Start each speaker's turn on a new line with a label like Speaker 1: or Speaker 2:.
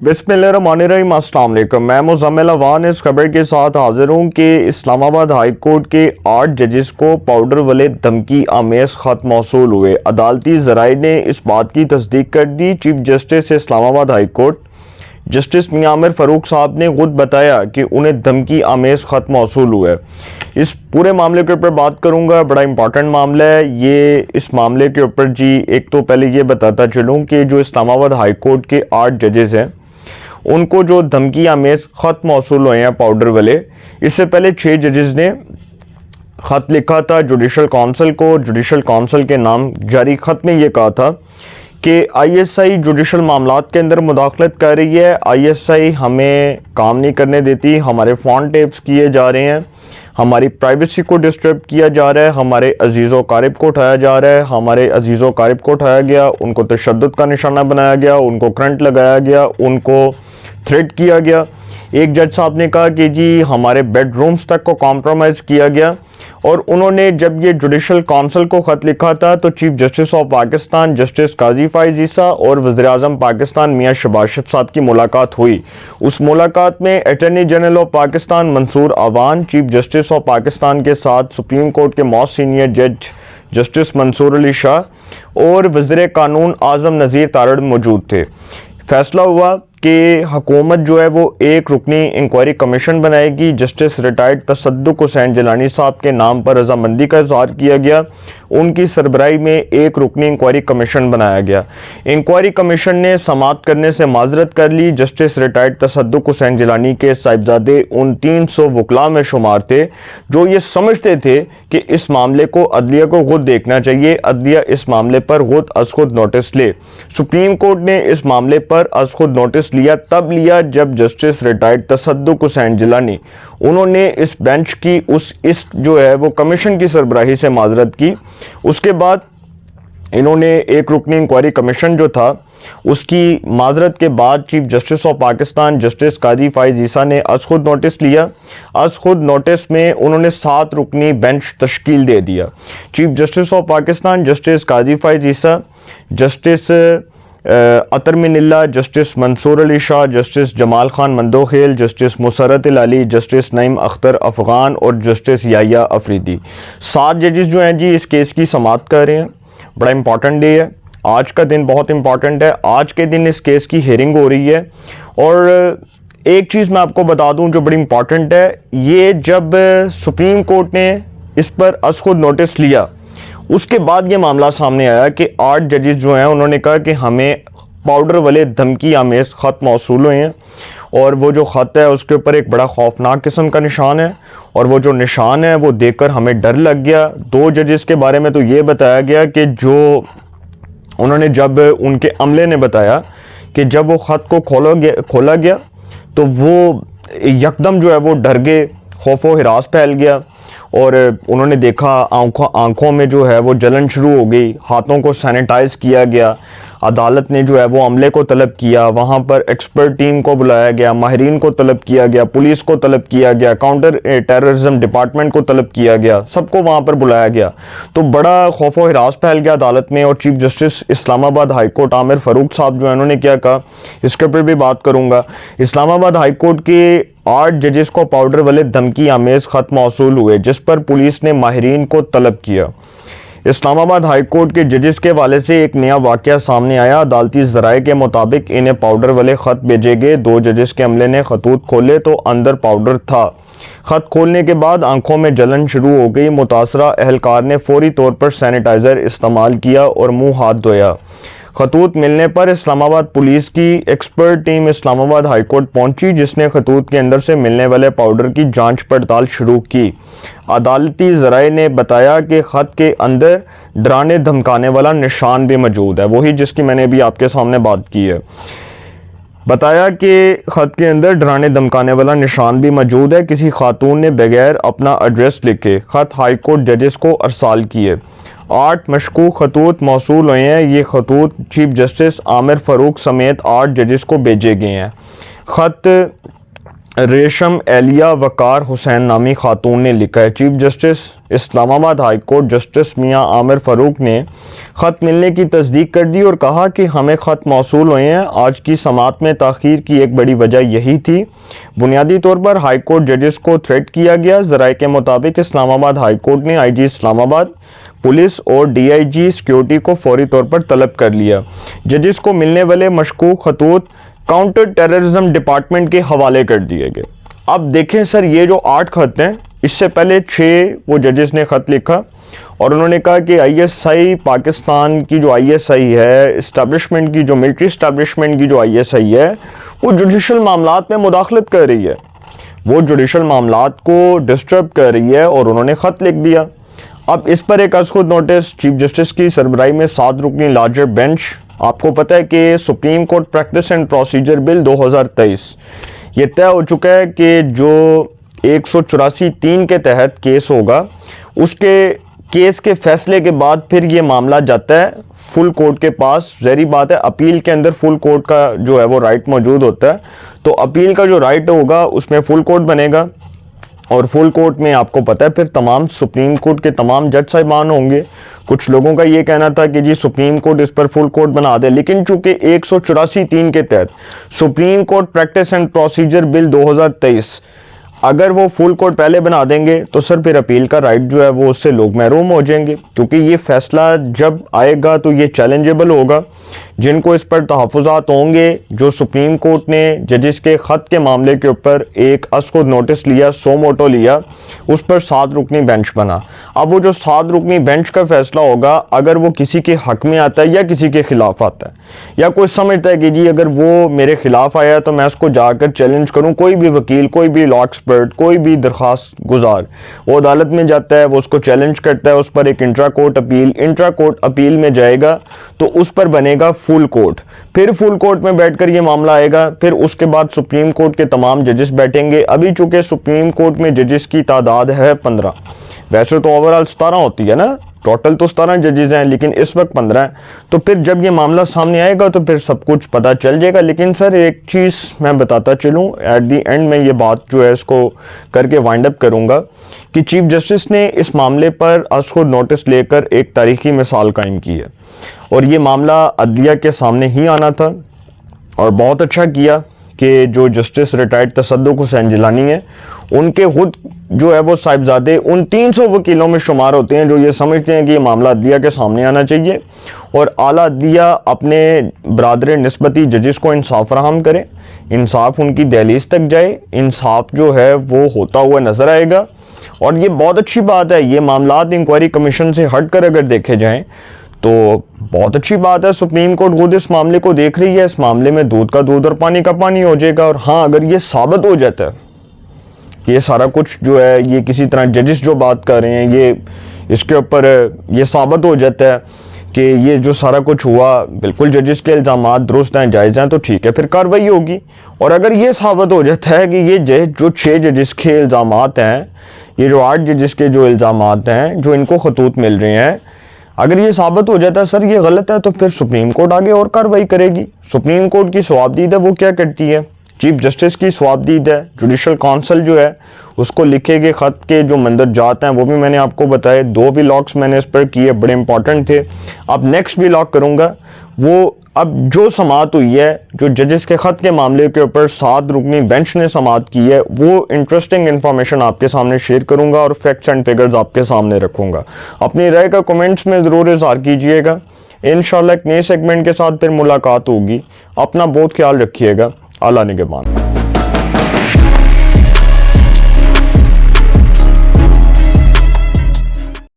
Speaker 1: बिस्मिल्लाहिर्रहमानिर्रहीम। अस्सलाम वालेकुम। मैं मुज़म्मिल अवान इस खबर के साथ हाजिर हूँ कि इस्लामाबाद हाई कोर्ट के 8 जजेस को पाउडर वाले धमकी आमेज़ ख़त मौसूल हुए। अदालती ज़राए ने इस बात की तस्दीक कर दी। Chief justice Islamabad high court justice Mian Aamir Farooq साहब ने खुद बताया कि उन्हें धमकी आमेज़ ख़त मौसूल हुआ है। इस पूरे मामले के ऊपर बात करूंगा। बड़ा इंपॉर्टेंट मामला है ये। इस मामले के ऊपर जी एक तो पहले ये बताता चलूँ कि जो इस्लामाबाद हाई कोर्ट के 8 जजेस हैं उनको जो धमकी आमेज़ ख़त मौसूल हुए हैं पाउडर वाले, इससे पहले 6 जजेस ने ख़त लिखा था जुडिशल काउंसिल को। जुडिशल काउंसिल के नाम जारी ख़त में ये कहा था कि आईएसआई जुडिशल मामलात के अंदर मुदाखलत कर रही है, आईएसआई हमें काम नहीं करने देती, हमारे फ़ोन टेप्स किए जा रहे हैं, हमारी प्राइवेसी को डिस्टर्ब किया जा रहा है, हमारे अजीज़ व क़ारिब को उठाया जा रहा है, हमारे अजीज़ व क़ारिब को उठाया गया, उनको तशद्दुद का निशाना बनाया गया, उनको करंट लगाया गया, उनको थ्रेट किया गया। एक जज साहब ने कहा कि जी हमारे बेडरूम्स तक को कॉम्प्रोमाइज़ किया गया। और उन्होंने जब ये जुडिशल काउंसिल को ख़त लिखा था तो chief justice of Pakistan justice Qazi Faez Isa और वज़ीर-ए-आज़म पाकिस्तान मियां शहबाज शरीफ साहब की मुलाकात हुई। उस मुलाकात में attorney general of Pakistan Mansoor Awan, chief justice of Pakistan के साथ सुप्रीम कोर्ट के मोस्ट सीनियर जज जस्टिस मंसूर अली शाह और वज़ीर कानून आज़म नज़ीर तारड़ मौजूद थे। फैसला हुआ कि हुकूमत जो है वो एक रुकनी इंक्वायरी कमीशन बनाएगी। जस्टिस रिटायर्ड तसद्दुक हुसैन जिलानी साहब के नाम पर रजामंदी का इजहार किया गया। उनकी सरबराही में एक रुकनी इंक्वायरी कमीशन बनाया गया। इंक्वायरी कमीशन ने समाअत करने से माजरत कर ली। जस्टिस रिटायर्ड तसद्दुक हुसैन जिलानी के साहिबजादे उन 300 वकला में शुमार थे जो ये समझते थे कि इस मामले को अदलिया को खुद देखना चाहिए, अदलिया इस मामले पर खुद अज खुद नोटिस ले। सुप्रीम कोर्ट ने इस मामले पर अज खुद नोटिस लिया तब लिया जब जस्टिस रिटायर्ड तसद्दुक हुसैन जिलानी उन्होंने इस बेंच की इस जो है वो कमीशन की सरबराही से माजरत की। उसके बाद इन्होंने एक रुकनी इंक्वायरी कमीशन जो था उसकी माजरत के बाद chief justice of Pakistan justice Qazi Faez Isa ने अज खुद नोटिस लिया। अज खुद नोटिस में उन्होंने 7 रुकनी बेंच तश्कील दे दिया। Chief justice of Pakistan justice Qazi Faez Isa, justice Athar Minallah, justice Mansoor Ali Shah, justice Jamal Khan Mandokhail, justice Musarrat Ali, justice Naeem Akhtar Afghan और जस्टिस याहिया अफरीदी, 7 जजेस जो हैं जी इस केस की समाअत कर रहे हैं। बड़ा इंपॉर्टेंट डे है, आज का दिन बहुत इंपॉर्टेंट है। आज के दिन इस केस की हेयरिंग हो रही है। और एक चीज़ मैं आपको बता दूं जो बड़ी इंपॉर्टेंट है, ये जब सुप्रीम कोर्ट ने इस पर अज खुद नोटिस लिया उसके बाद ये मामला सामने आया कि 8 जजेस जो हैं उन्होंने कहा कि हमें पाउडर वाले धमकी आमेज़ ख़त मौसूल हुए हैं और वो जो ख़त है उसके ऊपर एक बड़ा खौफनाक किस्म का निशान है और वो जो निशान है वो देखकर हमें डर लग गया। 2 जजेस के बारे में तो ये बताया गया कि जो उन्होंने जब उनके अमले ने बताया कि जब वो ख़त को खोला गया तो वो यकदम जो है वो डर गए, खौफ व हिरास फैल गया और उन्होंने देखा आंखों में जो है वो जलन शुरू हो गई, हाथों को सैनिटाइज किया गया। अदालत ने जो है वो अमले को तलब किया, वहाँ पर एक्सपर्ट टीम को बुलाया गया, माहिरीन को तलब किया गया, पुलिस को तलब किया गया, काउंटर टेररिज्म डिपार्टमेंट को तलब किया गया, सबको वहाँ पर बुलाया गया। तो बड़ा खौफ व हिरास फैल गया अदालत में। और chief justice Islamabad high court Aamir Farooq साहब जो है उन्होंने क्या कहा, इसके ऊपर भी बात करूँगा। इस्लामाबाद हाई कोर्ट के 8 जजेस को पाउडर वाले धमकी आमेज़ ख़त मौसूल हुए जिस पर पुलिस ने माहिरीन को तलब किया। इस्लामाबाद हाई कोर्ट के जजेस के हवाले से एक नया वाक़या सामने आया। अदालती ज़राए के मुताबिक इन्हें पाउडर वाले ख़त भेजे गए। 2 जजेस के अमले ने खतूत खोले तो अंदर पाउडर था। ख़त खोलने के बाद आंखों में जलन शुरू हो गई। मुतासरा अहलकार ने फौरी तौर पर सैनिटाइज़र इस्तेमाल किया और मुँह हाथ धोया। खतूत मिलने पर इस्लामाबाद पुलिस की expert team Islamabad high court पहुंची जिसने खतूत के अंदर से मिलने वाले पाउडर की जांच पड़ताल शुरू की। अदालती ज़राए ने बताया कि ख़त के अंदर डराने धमकाने वाला निशान भी मौजूद है, वही जिसकी मैंने अभी आपके सामने बात की है। बताया कि ख़त के अंदर डराने धमकाने वाला निशान भी मौजूद है। किसी खातून ने बगैर अपना एड्रेस लिखे ख़त हाई कोर्ट जजेस को अरसाल किए। 8 मशकूक खतूत मौसूल हुए हैं। ये खतूत चीफ जस्टिस आमिर फ़ारूक समेत 8 जजेस को भेजे गए हैं। ख़त रेशम एलिया वकार हुसैन नामी खातून ने लिखा है, chief justice Islamabad high court justice Mian Aamir Farooq ने ख़त मिलने की तस्दीक कर दी और कहा कि हमें ख़त मौसूल हुए हैं। आज की समाअत में ताख़ीर की एक बड़ी वजह यही थी। बुनियादी तौर पर हाई कोर्ट जजेस को थ्रेट किया गया। ज़राए के मुताबिक इस्लामाबाद हाई कोर्ट ने IG इस्लामाबाद, पुलिस और DIG सिक्योरिटी को फौरी तौर पर तलब कर लिया। जजेस को मिलने वाले मशकूक खतूत काउंटर टेररिज्म डिपार्टमेंट के हवाले कर दिए गए। अब देखें सर, ये जो 8 खत हैं, इससे पहले 6 वो जजेस ने ख़त लिखा और उन्होंने कहा कि ISI पाकिस्तान की जो ISI है, इस्टेब्लिशमेंट की जो मिलिट्री इस्टेब्लिशमेंट की जो ISI है, वो जुडिशल मामलात में मुदाखलत कर रही है, वो जुडिशल मामलात को डिस्टर्ब कर रही है और उन्होंने ख़त लिख दिया। अब इस पर एक खुद नोटिस चीफ जस्टिस की सरबराही में 7 रुकनी लार्जर बेंच, आपको पता है कि supreme court practice and procedure bill 2023 ये तय हो चुका है कि जो 184(3) के तहत केस होगा, उसके केस के फैसले के बाद फिर ये मामला जाता है फुल कोर्ट के पास। ज़ाहिर बात है, अपील के अंदर फुल कोर्ट का जो है वो राइट मौजूद होता है, तो अपील का जो राइट होगा उसमें फुल कोर्ट बनेगा और फुल कोर्ट में आपको पता है फिर तमाम सुप्रीम कोर्ट के तमाम जज साहिबान होंगे। कुछ लोगों का ये कहना था कि जी सुप्रीम कोर्ट इस पर फुल कोर्ट बना दे, लेकिन चूंकि 184(3) के तहत supreme court practice and procedure bill 2023 अगर वो फुल कोर्ट पहले बना देंगे तो सर फिर अपील का राइट जो है वो उससे लोग महरूम हो जाएंगे, क्योंकि ये फैसला जब आएगा तो ये चैलेंजेबल होगा। जिनको इस पर तहफ़्फ़ुज़ात होंगे, जो सुप्रीम कोर्ट ने जजिस के ख़त के मामले के ऊपर एक खुद नोटिस लिया, सो मोटो लिया, उस पर 7 रुकनी बेंच बना। अब वो जो 7 रुकनी बेंच का फैसला होगा, अगर वो किसी के हक़ में आता है या किसी के ख़िलाफ़ आता है, या कोई समझता है कि जी अगर वो मेरे ख़िलाफ़ आया तो मैं उसको जाकर चैलेंज करूँ, कोई भी वकील, कोई भी लॉ एक्सपर्ट, कोई भी दरख्वास्त गुजार वो अदालत में जाता है, वो उसको चैलेंज करता है, उस पर एक इंट्रा कोर्ट अपील में जाएगा तो उस पर बनेगा फुल कोर्ट। फिर फुल कोर्ट में बैठकर ये मामला आएगा, फिर उसके बाद सुप्रीम कोर्ट के तमाम जजेस बैठेंगे। अभी चूंकि सुप्रीम कोर्ट में जजेस की तादाद है 15, वैसे तो ओवरऑल 17 होती है ना, टोटल तो 17 जजेस हैं, लेकिन इस वक्त 15 हैं। तो फिर जब ये मामला सामने आएगा तो फिर सब कुछ पता चल जाएगा। लेकिन सर एक चीज़ मैं बताता चलूँ, एट दी एंड में ये बात जो है इसको करके वाइंड अप करूँगा कि चीफ जस्टिस ने इस मामले पर खुद नोटिस लेकर एक तारीखी मिसाल कायम की है और ये मामला अदलिया के सामने ही आना था और बहुत अच्छा किया कि जो जस्टिस रिटायर्ड तसद्दुक़ हुसैन जिलानी है, उनके खुद जो है वो साहिबजादे उन 300 वकीलों में शुमार होते हैं जो ये समझते हैं कि ये मामला अदलिया के सामने आना चाहिए और आला अदलिया अपने बरादर निस्बती जजेस को इंसाफ फराहम करे, इंसाफ उनकी दहलीज तक जाए, इंसाफ जो है वो होता हुआ नज़र आएगा। और ये बहुत अच्छी बात है, ये मामलात इंक्वायरी कमीशन से हट कर अगर देखे जाएँ तो बहुत अच्छी बात है। सुप्रीम कोर्ट खुद इस मामले को देख रही है, इस मामले में दूध का दूध और पानी का पानी हो जाएगा। और हाँ, अगर ये साबित हो जाता है कि ये सारा कुछ जो है ये किसी तरह जजिस जो बात कर रहे हैं, ये इसके ऊपर ये साबित हो जाता है कि ये जो सारा कुछ हुआ बिल्कुल जजिस के इल्ज़ामात दुरुस्त हैं, जायज़ हैं, तो ठीक है, फिर कार्रवाई होगी। और अगर ये साबित हो जाता है कि ये जो 6 जजिस के इल्ज़ामात हैं, ये जो 8 जजिस के जो इल्ज़ामात हैं जो इनको खतूत मिल रहे हैं, अगर ये साबित हो जाता है सर ये गलत है, तो फिर सुप्रीम कोर्ट आगे और कार्रवाई करेगी। सुप्रीम कोर्ट की सवाबदीद है वो क्या करती है, चीफ जस्टिस की सवाबदीद है, जुडिशल काउंसिल जो है उसको लिखे गए ख़त के जो मंदरजात हैं वो भी मैंने आपको बताए। 2 भी लॉक्स मैंने इस पर किए, बड़े इंपॉर्टेंट थे। अब नेक्स्ट भी लॉक करूँगा, वो अब जो समाअत हुई है, जो जजेस के ख़त के मामले के ऊपर 7 रुकनी बेंच ने समाअत की है, वो इंटरेस्टिंग इन्फॉर्मेशन आपके सामने शेयर करूंगा और फैक्ट्स एंड फिगर्स आपके सामने रखूंगा। अपनी राय का कमेंट्स में ज़रूर इज़हार कीजिएगा। इंशाल्लाह एक नए सेगमेंट के साथ फिर मुलाकात होगी। अपना बहुत ख्याल रखिएगा। अल्लाह निगहबान।